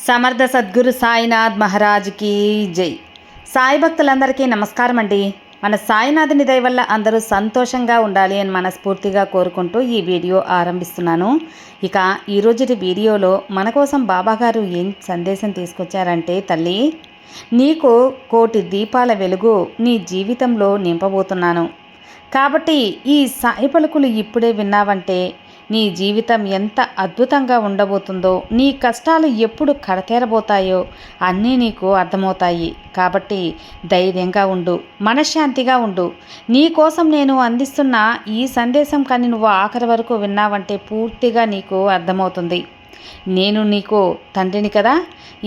సమర్థ సద్గురు సాయినాథ్ మహారాజ్కి జై. సాయి భక్తులందరికీ నమస్కారం అండి. మన సాయినాథుని దయ వల్ల అందరూ సంతోషంగా ఉండాలి అని మనస్ఫూర్తిగా కోరుకుంటూ ఈ వీడియో ఆరంభిస్తున్నాను. ఇక ఈరోజుటి వీడియోలో మన కోసం బాబాగారు ఏం సందేశం తీసుకొచ్చారంటే, తల్లి నీకు 1,000,000 దీపాల వెలుగు నీ జీవితంలో నింపబోతున్నాను. కాబట్టి ఈ సాయి పలుకులు ఇప్పుడే విన్నావంటే నీ జీవితం ఎంత అద్భుతంగా ఉండబోతుందో, నీ కష్టాలు ఎప్పుడు కడతేరబోతాయో అన్నీ నీకు అర్థమవుతాయి. కాబట్టి ధైర్యంగా ఉండు, మనశ్శాంతిగా ఉండు. నీ కోసం నేను అందిస్తున్న ఈ సందేశం కానీ నువ్వు ఆఖరి వరకు విన్నావంటే పూర్తిగా నీకు అర్థమవుతుంది. నేను నీకు తండ్రిని కదా,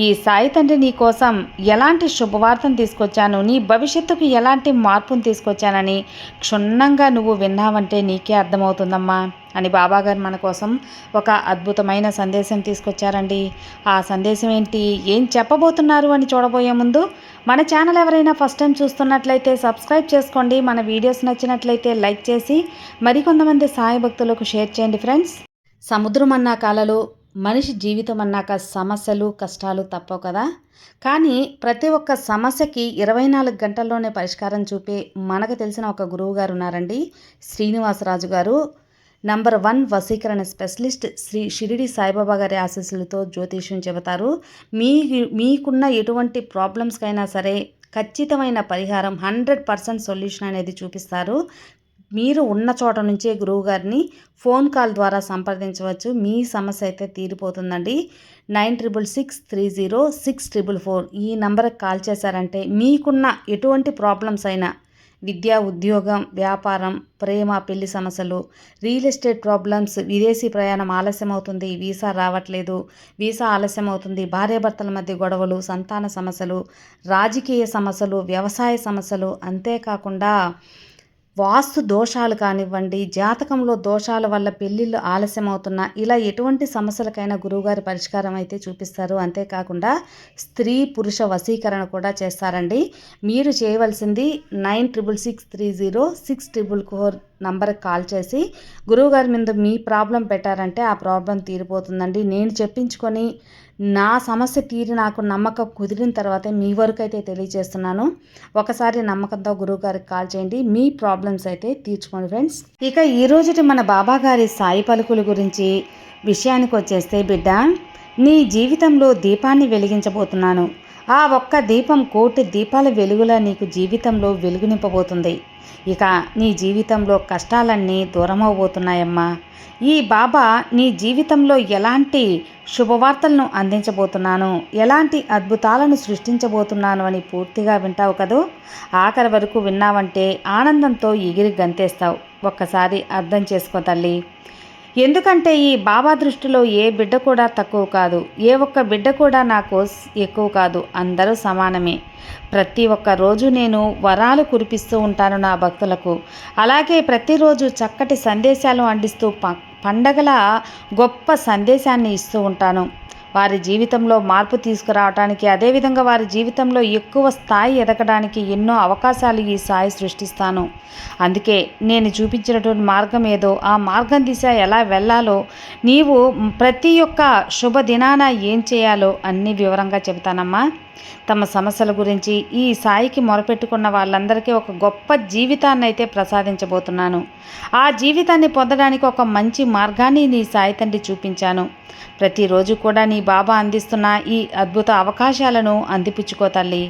ఈ సాయి తండ్రి నీ కోసం ఎలాంటి శుభవార్తను తీసుకొచ్చాను, నీ భవిష్యత్తుకు ఎలాంటి మార్పును తీసుకొచ్చానని క్షుణ్ణంగా నువ్వు విన్నావంటే నీకే అర్థమవుతుందమ్మా అని బాబాగారు మన కోసం ఒక అద్భుతమైన సందేశం తీసుకొచ్చారండి. ఆ సందేశం ఏంటి, ఏం చెప్పబోతున్నారు అని చూడబోయే ముందు మన ఛానల్ ఎవరైనా ఫస్ట్ టైం చూస్తున్నట్లయితే సబ్స్క్రైబ్ చేసుకోండి. మన వీడియోస్ నచ్చినట్లయితే లైక్ చేసి మరికొంతమంది సాయి భక్తులకు షేర్ చేయండి ఫ్రెండ్స్. సముద్రం అన్నాక అలలు, మనిషి జీవితం అన్నాక సమస్యలు కష్టాలు తప్పవు కదా. కానీ ప్రతి ఒక్క సమస్యకి 24 గంటల్లోనే పరిష్కారం చూపే మనకు తెలిసిన ఒక గురువు గారు ఉన్నారండి, శ్రీనివాసరాజు గారు. నంబర్ 1 వశీకరణ స్పెషలిస్ట్. శ్రీ షిరిడి సాయిబాబా గారి ఆశీస్సులతో జ్యోతిష్యం చెబుతారు. మీకున్న ఎటువంటి ప్రాబ్లమ్స్కైనా సరే ఖచ్చితమైన పరిహారం 100% సొల్యూషన్ అనేది చూపిస్తారు. మీరు ఉన్న చోట నుంచే గురువుగారిని ఫోన్ కాల్ ద్వారా సంప్రదించవచ్చు. మీ సమస్య అయితే తీరిపోతుందండి. 96630644 ఈ నంబర్కి కాల్ చేశారంటే మీకున్న ఎటువంటి ప్రాబ్లమ్స్ అయినా, విద్య, ఉద్యోగం, వ్యాపారం, ప్రేమ, పెళ్లి సమస్యలు, రియల్ ఎస్టేట్ ప్రాబ్లమ్స్, విదేశీ ప్రయాణం ఆలస్యం అవుతుంది, వీసా రావట్లేదు, వీసా ఆలస్యం అవుతుంది, భార్యాభర్తల మధ్య గొడవలు, సంతాన సమస్యలు, రాజకీయ సమస్యలు, వ్యవసాయ సమస్యలు, అంతేకాకుండా వాస్తు దోషాలు కానివ్వండి, జాతకంలో దోషాల వల్ల పెళ్ళిళ్ళు ఆలస్యం అవుతున్నా, ఇలా ఎటువంటి సమస్యలకైనా గురువుగారి పరిష్కారం అయితే చూపిస్తారు. అంతేకాకుండా స్త్రీ పురుష వశీకరణ కూడా చేస్తారండి. మీరు చేయవలసింది 96630644 నంబర్కి కాల్ చేసి గురువుగారి మీద మీ ప్రాబ్లం పెట్టారంటే ఆ ప్రాబ్లం తీరిపోతుందండి. నేను చెప్పించుకొని నా సమస్య తీరి నాకు నమ్మకం కుదిరిన తర్వాతే మీ వరకు అయితే తెలియజేస్తున్నాను. ఒకసారి నమ్మకంతో గురువుగారికి కాల్ చేయండి, మీ ప్రాబ్లమ్స్ అయితే తీర్చుకోండి ఫ్రెండ్స్. ఇక ఈరోజుటి మన బాబా గారి సాయి పలుకుల గురించి విషయానికి వచ్చేస్తే, బిడ్డ నీ జీవితంలో దీపాన్ని వెలిగించబోతున్నాను. ఆ ఒక్క దీపం 1,000,000 దీపాల వెలుగులా నీకు జీవితంలో వెలుగు నింపబోతుంది. ఇక నీ జీవితంలో కష్టాలన్నీ దూరమవబోతున్నాయమ్మా. ఈ బాబా నీ జీవితంలో ఎలాంటి శుభవార్తలను అందించబోతున్నాను, ఎలాంటి అద్భుతాలను సృష్టించబోతున్నాను అని పూర్తిగా వింటావు కదూ. ఆఖరి వరకు విన్నావంటే ఆనందంతో ఎగిరి గంతేస్తావు. ఒక్కసారి అర్థం చేసుకో తల్లి. ఎందుకంటే ఈ బాబా దృష్టిలో ఏ బిడ్డ కూడా తక్కువ కాదు, ఏ ఒక్క బిడ్డ కూడా నాకు ఎక్కువ కాదు, అందరూ సమానమే. ప్రతి ఒక్క రోజు నేను వరాలు కురిపిస్తూ ఉంటాను నా భక్తులకు. అలాగే ప్రతిరోజు చక్కటి సందేశాలు అందిస్తూ పండగల గొప్ప సందేశాన్ని ఇస్తూ ఉంటాను. వారి జీవితంలో మార్పు తీసుకురావడానికి, అదేవిధంగా వారి జీవితంలో ఎక్కువ స్థాయి ఎదగడానికి ఎన్నో అవకాశాలు ఈ సాయి సృష్టిస్తాను. అందుకే నేను చూపించినటువంటి మార్గం ఏదో ఆ మార్గం దిశ ఎలా వెళ్ళాలో, నీవు ప్రతి ఒక్క శుభదినాన ఏం చేయాలో అన్నీ వివరంగా చెబుతానమ్మా. తమ సమస్యల గురించి ఈ సాయికి మొరపెట్టుకున్న వాళ్ళందరికీ ఒక గొప్ప జీవితాన్ని అయితే ప్రసాదించబోతున్నాను. ఆ జీవితాన్ని పొందడానికి ఒక మంచి మార్గాన్ని నీ సాయి తండ్రి చూపించాను. ప్రతిరోజు కూడా నీ బాబా అందిస్తున్న ఈ అద్భుత అవకాశాలను అందిపుచ్చుకో తల్లి.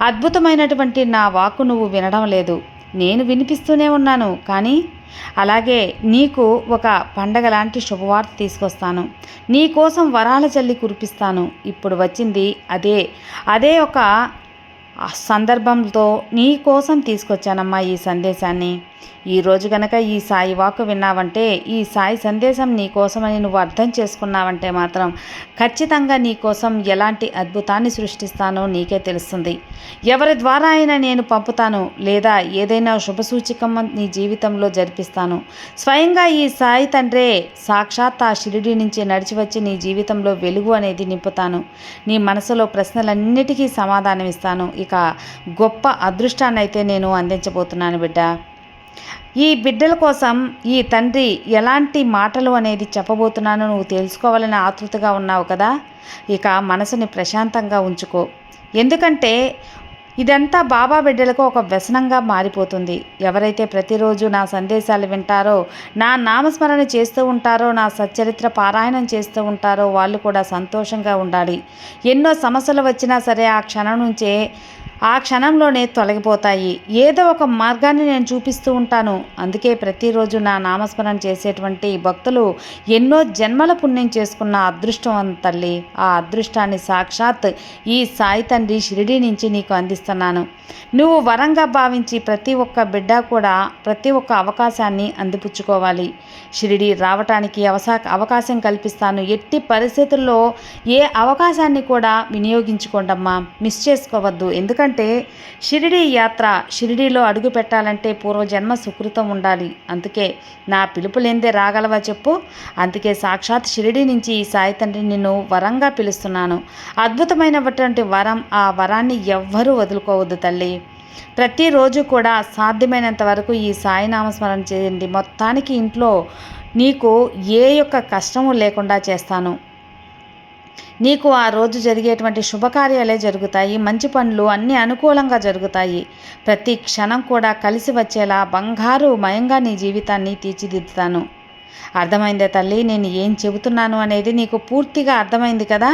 అద్భుతమైనటువంటి నా వాక్కు నువ్వు వినడం లేదు, నేను వినిపిస్తూనే ఉన్నాను. కానీ అలాగే నీకు ఒక పండగ లాంటి శుభవార్త తీసుకొస్తాను. నీ కోసం వరాల జల్లి కురిపిస్తాను. ఇప్పుడు వచ్చింది అదే ఒక సందర్భంతో నీ కోసం తీసుకొచ్చానమ్మా ఈ సందేశాన్ని. ఈరోజు గనక ఈ సాయి వాక్కు విన్నావంటే, ఈ సాయి సందేశం నీ కోసమని నువ్వు అర్థం చేసుకున్నావంటే మాత్రం ఖచ్చితంగా నీ కోసం ఎలాంటి అద్భుతాన్ని సృష్టిస్తానో నీకే తెలుస్తుంది. ఎవరి ద్వారా అయినా నేను పంపుతాను, లేదా ఏదైనా శుభసూచికం నీ జీవితంలో జరిపిస్తాను. స్వయంగా ఈ సాయి తండ్రే సాక్షాత్ ఆ షిరిడి నుంచి నడిచి వచ్చి నీ జీవితంలో వెలుగు అనేది నింపుతాను. నీ మనసులో ప్రశ్నలన్నిటికీ సమాధానం ఇస్తాను. ఇక గొప్ప అదృష్టాన్ని అయితే నేను అందించబోతున్నాను బిడ్డ. ఈ బిడ్డల కోసం ఈ తండ్రి ఎలాంటి మాటలు అనేది చెప్పబోతున్నానో నువ్వు తెలుసుకోవాలని ఆతృతగా ఉన్నావు కదా. ఇక మనసుని ప్రశాంతంగా ఉంచుకో. ఎందుకంటే ఇదంతా బాబా బిడ్డలకు ఒక వ్యసనంగా మారిపోతుంది. ఎవరైతే ప్రతిరోజు నా సందేశాలు వింటారో, నా నామస్మరణ చేస్తూ ఉంటారో, నా సచ్చరిత్ర పారాయణం చేస్తూ ఉంటారో వాళ్ళు కూడా సంతోషంగా ఉండాలి. ఎన్నో సమస్యలు వచ్చినా సరే ఆ క్షణంలోనే తొలగిపోతాయి. ఏదో ఒక మార్గాన్ని నేను చూపిస్తూ ఉంటాను. అందుకే ప్రతిరోజు నా నామస్మరణ చేసేటువంటి భక్తులు ఎన్నో జన్మల పుణ్యం చేసుకున్న అదృష్టం తల్లి. ఆ అదృష్టాన్ని సాక్షాత్ ఈ సాయి తండ్రి షిరిడీ నుంచి నీకు అందిస్తున్నాను. నువ్వు వరంగా భావించి ప్రతి ఒక్క బిడ్డ కూడా ప్రతి ఒక్క అవకాశాన్ని అందిపుచ్చుకోవాలి. షిరిడీ రావటానికి అవకాశం కల్పిస్తాను. ఎట్టి పరిస్థితుల్లో ఏ అవకాశాన్ని కూడా వినియోగించుకోండమ్మా, మిస్ చేసుకోవద్దు. ఎందుకంటే షిరిడీ యాత్ర, షిరిడీలో అడుగు పెట్టాలంటే పూర్వజన్మ సుకృతం ఉండాలి. అందుకే నా పిలుపు లేనిదే రాగలవా చెప్పు. అందుకే సాక్షాత్ షిరిడీ నుంచి ఈ సాయి తండ్రి నిన్ను వరంగా పిలుస్తున్నాను. అద్భుతమైనటువంటి వరం. ఆ వరాన్ని ఎవ్వరూ వదులుకోవద్దు తల్లి. ప్రతిరోజు కూడా సాధ్యమైనంత వరకు ఈ సాయి నామస్మరణ చేయండి. మొత్తానికి ఇంట్లో నీకు ఏ యొక్క కష్టము లేకుండా చేస్తాను. నీకు ఆ రోజు జరిగేటువంటి శుభకార్యాలే జరుగుతాయి. మంచి పనులు అన్నీ అనుకూలంగా జరుగుతాయి. ప్రతి క్షణం కూడా కలిసి వచ్చేలా బంగారు మయంగా నీ జీవితాన్ని తీర్చిదిద్దుతాను. అర్థమైందే తల్లి, నేను ఏం చెబుతున్నాను అనేది నీకు పూర్తిగా అర్థమైంది కదా.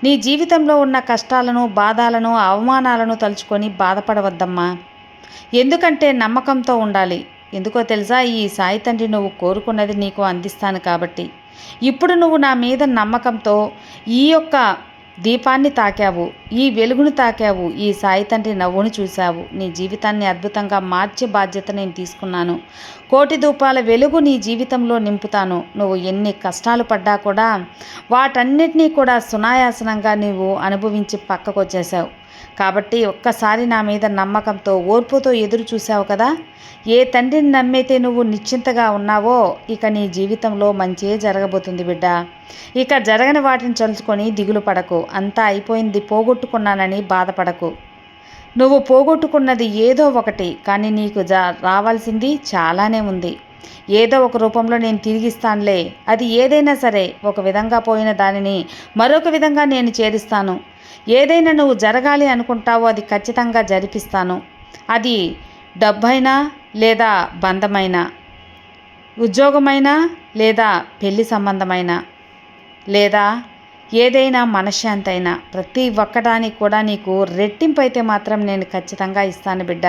నీ జీవితంలో ఉన్న కష్టాలను, బాధలను, అవమానాలను తలుచుకొని బాధపడవద్దమ్మా. ఎందుకంటే నమ్మకంతో ఉండాలి. ఎందుకో తెలుసా, ఈ సాయి తండ్రి నువ్వు కోరుకున్నది నీకు అందిస్తాను కాబట్టి. ఇప్పుడు నువ్వు నా మీద నమ్మకంతో ఈ యొక్క దీపాన్ని తాకావు, ఈ వెలుగును తాకావు, ఈ సాయి తండ్రి నవ్వును చూశావు. నీ జీవితాన్ని అద్భుతంగా మార్చే బాధ్యత నేను తీసుకున్నాను. కోటి ధూపాల వెలుగు నీ జీవితంలో నింపుతాను. నువ్వు ఎన్ని కష్టాలు పడ్డా కూడా వాటన్నిటినీ కూడా సునాయాసనంగా నువ్వు అనుభవించి పక్కకు వచ్చేసావు. కాబట్టి ఒక్కసారి నా మీద నమ్మకంతో, ఓర్పుతో ఎదురు చూసావు కదా. ఏ తండ్రిని నమ్మైతే నువ్వు నిశ్చింతగా ఉన్నావో ఇక నీ జీవితంలో మంచే జరగబోతుంది బిడ్డ. ఇక జరగని వాటిని చలుచుకొని దిగులు పడకు. అంతా అయిపోయింది, పోగొట్టుకున్నానని బాధపడకు. నువ్వు పోగొట్టుకున్నది ఏదో ఒకటి, కానీ నీకు రావాల్సింది చాలానే ఉంది. ఏదో ఒక రూపంలో నేను తిరిగిస్తానులే. అది ఏదైనా సరే, ఒక విధంగా పోయిన దానిని మరొక విధంగా నేను చేరుస్తాను. ఏదైనా నువ్వు జరగాలి అనుకుంటావో అది ఖచ్చితంగా జరిపిస్తాను. అది డబ్బైనా లేదా బంధమైనా, ఉద్యోగమైనా లేదా పెళ్లి సంబంధమైనా, లేదా ఏదైనా మనశ్శాంతి అయినా, ప్రతి ఒక్కదానికి కూడా నీకు రెట్టింపు అయితే మాత్రం నేను ఖచ్చితంగా ఇస్తాను బిడ్డ.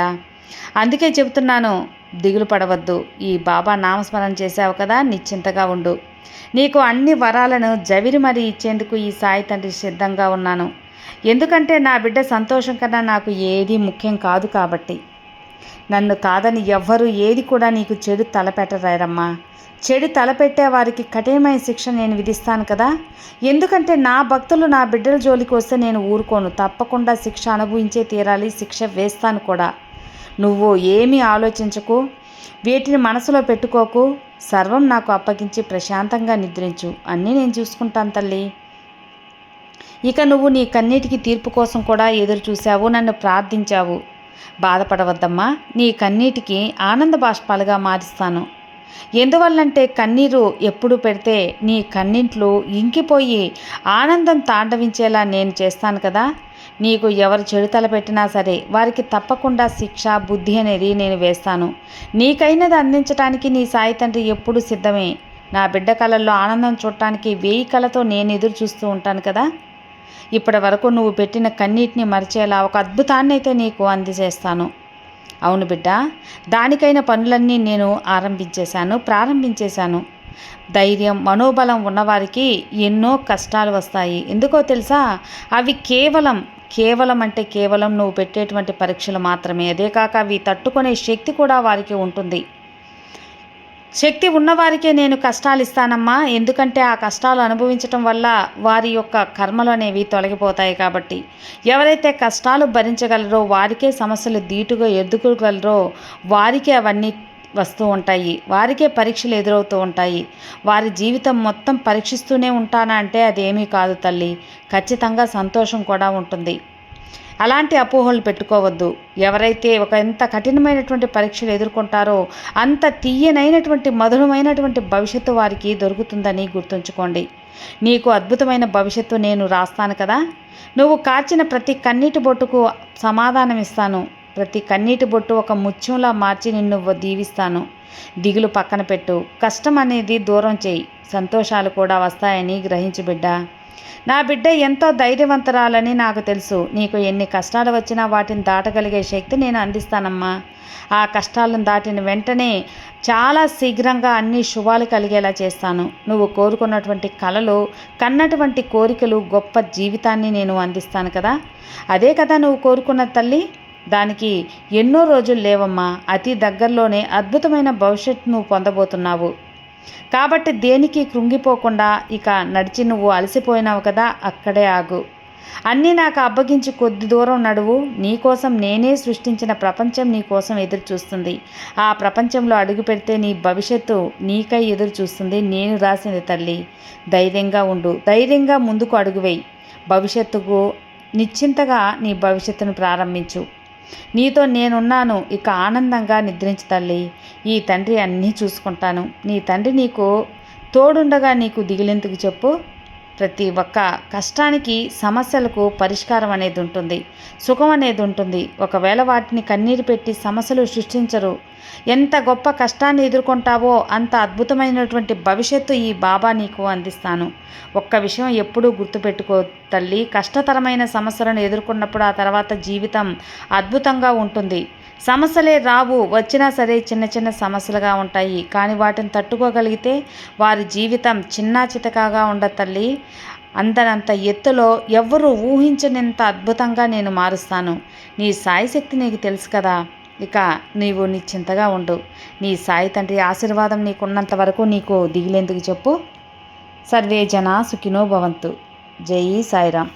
అందుకే చెబుతున్నాను, దిగులు పడవద్దు. ఈ బాబా నామస్మరణ చేశావు కదా, నిశ్చింతగా ఉండు. నీకు అన్ని వరాలను జవిరి మరీ ఇచ్చేందుకు ఈ సాయి తండ్రి సిద్ధంగా ఉన్నాను. ఎందుకంటే నా బిడ్డ సంతోషం కన్నా నాకు ఏది ముఖ్యం కాదు కాబట్టి. నన్ను కాదని ఎవ్వరూ ఏది కూడా నీకు చెడు తలపెట్టరారమ్మా. చెడు తలపెట్టే వారికి కఠినమైన శిక్ష నేను విధిస్తాను కదా. ఎందుకంటే నా భక్తులు నా బిడ్డల జోలికి వస్తే నేను ఊరుకోను. తప్పకుండా శిక్ష అనుభవించే తీరాలి, శిక్ష వేస్తాను కూడా. నువ్వు ఏమీ ఆలోచించకు, వీటిని మనసులో పెట్టుకోకు. సర్వం నాకు అప్పగించి ప్రశాంతంగా నిద్రించు. అన్నీ నేను చూసుకుంటాను తల్లి. ఇక నువ్వు నీ కన్నీటికి తీర్పు కోసం కూడా ఎదురు చూశావు, నన్ను ప్రార్థించావు. బాధపడవద్దమ్మా. నీ కన్నీటికి ఆనంద బాష్పాలుగా మారుస్తాను. ఎందువల్లంటే కన్నీరు ఎప్పుడు పెడితే నీ కన్నింట్లు ఇంకిపోయి ఆనందం తాండవించేలా నేను చేస్తాను కదా. నీకు ఎవరు చెడు తలపెట్టినా సరే వారికి తప్పకుండా శిక్ష, బుద్ధి అనేది నేను వేస్తాను. నీకైనది అందించడానికి నీ సాయి తండ్రి ఎప్పుడూ సిద్ధమే. నా బిడ్డ కళల్లో ఆనందం చూడటానికి 1000 కళతో నేను ఎదురు చూస్తూ ఉంటాను కదా. ఇప్పటి వరకు నువ్వు పెట్టిన కన్నీటిని మరిచేలా ఒక అద్భుతాన్ని అయితే నీకు అందజేస్తాను. అవును బిడ్డ, దానికైన పనులన్నీ నేను ప్రారంభించేశాను. ధైర్యం, మనోబలం ఉన్నవారికి ఎన్నో కష్టాలు వస్తాయి. ఎందుకో తెలుసా, అవి కేవలం అంటే కేవలం నువ్వు పెట్టేటువంటి పరీక్షలు మాత్రమే. అదే కాక అవి తట్టుకునే శక్తి కూడా వారికి ఉంటుంది. శక్తి ఉన్నవారికే నేను కష్టాలు ఇస్తానమ్మా. ఎందుకంటే ఆ కష్టాలు అనుభవించటం వల్ల వారి యొక్క కర్మలు అనేవి తొలగిపోతాయి కాబట్టి. ఎవరైతే కష్టాలు భరించగలరో, వారికే సమస్యలు ధీటుగా ఎదుర్కోగలరో వారికే అవన్నీ వస్తూ ఉంటాయి. వారికే పరీక్షలు ఎదురవుతూ ఉంటాయి. వారి జీవితం మొత్తం పరీక్షిస్తూనే ఉంటానా అంటే అదేమీ కాదు తల్లి. ఖచ్చితంగా సంతోషం కూడా ఉంటుంది. అలాంటి అపోహలు పెట్టుకోవద్దు. ఎవరైతే ఎంత కఠినమైనటువంటి పరీక్షలు ఎదుర్కొంటారో అంత తీయనైనటువంటి మధురమైనటువంటి భవిష్యత్తు వారికి దొరుకుతుందని గుర్తుంచుకోండి. నీకు అద్భుతమైన భవిష్యత్తు నేను రాస్తాను కదా. నువ్వు కార్చిన ప్రతి కన్నీటి బొట్టుకు సమాధానం ఇస్తాను. ప్రతి కన్నీటి బొట్టు ఒక ముత్యంలా మార్చి నిన్ను దీవిస్తాను. దిగులు పక్కన పెట్టు. కష్టం అనేది దూరం చేయి. సంతోషాలు కూడా వస్తాయని గ్రహించు బిడ్డ. నా బిడ్డ ఎంతో ధైర్యవంతురాలని నాకు తెలుసు. నీకు ఎన్ని కష్టాలు వచ్చినా వాటిని దాటగలిగే శక్తి నేను అందిస్తానమ్మా. ఆ కష్టాలను దాటిన వెంటనే చాలా శీఘ్రంగా అన్ని శుభాలు కలిగేలా చేస్తాను. నువ్వు కోరుకున్నటువంటి కలలు, కన్నటువంటి కోరికలు, గొప్ప జీవితాన్ని నేను అందిస్తాను కదా. అదే కదా నువ్వు కోరుకున్న తల్లి. దానికి ఎన్నో రోజులు లేవమ్మా. అతి దగ్గరలోనే అద్భుతమైన భవిష్యత్తు నువ్వు పొందబోతున్నావు. కాబట్టి దేనికి కృంగిపోకుండా ఇక నడిచి నువ్వు అలసిపోయినావు కదా, అక్కడే ఆగు. అన్నీ నాకు అప్పగించి కొద్ది దూరం నడువు. నీకోసం నేనే సృష్టించిన ప్రపంచం నీకోసం ఎదురు చూస్తుంది. ఆ ప్రపంచంలో అడుగు పెడితే నీ భవిష్యత్తు నీకై ఎదురు చూస్తుంది. నేను రాసింది తల్లి. ధైర్యంగా ఉండు. ధైర్యంగా ముందుకు అడుగువేయి. భవిష్యత్తుకు నిశ్చింతగా నీ భవిష్యత్తును ప్రారంభించు. నీతో నేనున్నాను. ఇక ఆనందంగా నిద్రించు తల్లి. ఈ తండ్రి అన్నీ చూసుకుంటాను. నీ తండ్రి నీకు తోడుండగా నీకు దిగులెందుకు చెప్పు. ప్రతి ఒక్క కష్టానికి, సమస్యలకు పరిష్కారం అనేది ఉంటుంది. సుఖం అనేది ఉంటుంది. ఒకవేళ వాటిని కన్నీరు పెట్టి సమస్యలు సృష్టించరు. ఎంత గొప్ప కష్టాన్ని ఎదుర్కొంటావో అంత అద్భుతమైనటువంటి భవిష్యత్తు ఈ బాబా నీకు అందిస్తాను. ఒక్క విషయం ఎప్పుడూ గుర్తుపెట్టుకో తల్లి. కష్టతరమైన సమస్యలను ఎదుర్కొన్నప్పుడు ఆ తర్వాత జీవితం అద్భుతంగా ఉంటుంది. సమస్యలే రావు, వచ్చినా సరే చిన్న చిన్న సమస్యలుగా ఉంటాయి. కానీ వాటిని తట్టుకోగలిగితే వారి జీవితం చిన్నా చితకాగా ఉండదు తల్లి. అందరంత ఎత్తులో ఎవ్వరూ ఊహించనంత అద్భుతంగా నేను మారుస్తాను. నీ సాయి శక్తి నీకు తెలుసు కదా. ఇక నీవు నిశ్చింతగా ఉండు. నీ సాయి తండ్రి ఆశీర్వాదం నీకున్నంత వరకు నీకు దిగులేందుకు చెప్పు. సర్వే జన సుఖినో భవంతు. జై సాయిరామ్.